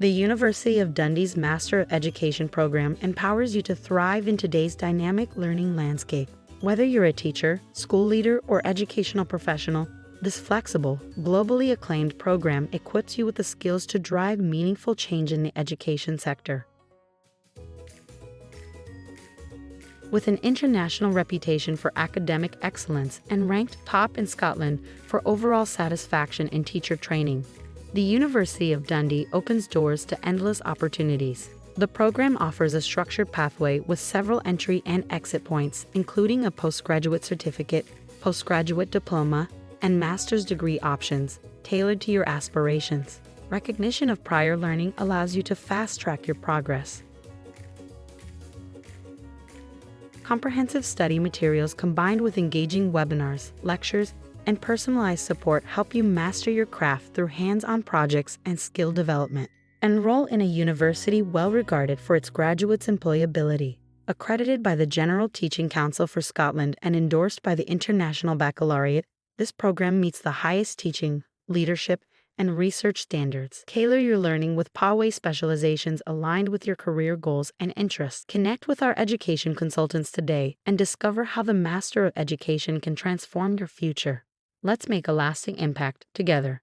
The University of Dundee's Master of Education program empowers you to thrive in today's dynamic learning landscape. Whether you're a teacher, school leader, or educational professional, this flexible, globally acclaimed program equips you with the skills to drive meaningful change in the education sector. With an international reputation for academic excellence and ranked top in Scotland for overall satisfaction in teacher training, the University of Dundee opens doors to endless opportunities. The program offers a structured pathway with several entry and exit points, including a postgraduate certificate, postgraduate diploma, and master's degree options, tailored to your aspirations. Recognition of prior learning allows you to fast-track your progress. Comprehensive study materials combined with engaging webinars, lectures, and personalized support help you master your craft through hands-on projects and skill development. Enroll in a university well regarded for its graduates' employability. Accredited by the General Teaching Council for Scotland and endorsed by the International Baccalaureate, this program meets the highest teaching, leadership, and research standards. Tailor your learning with pathway specializations aligned with your career goals and interests. Connect with our education consultants today and discover how the Master of Education can transform your future. Let's make a lasting impact together.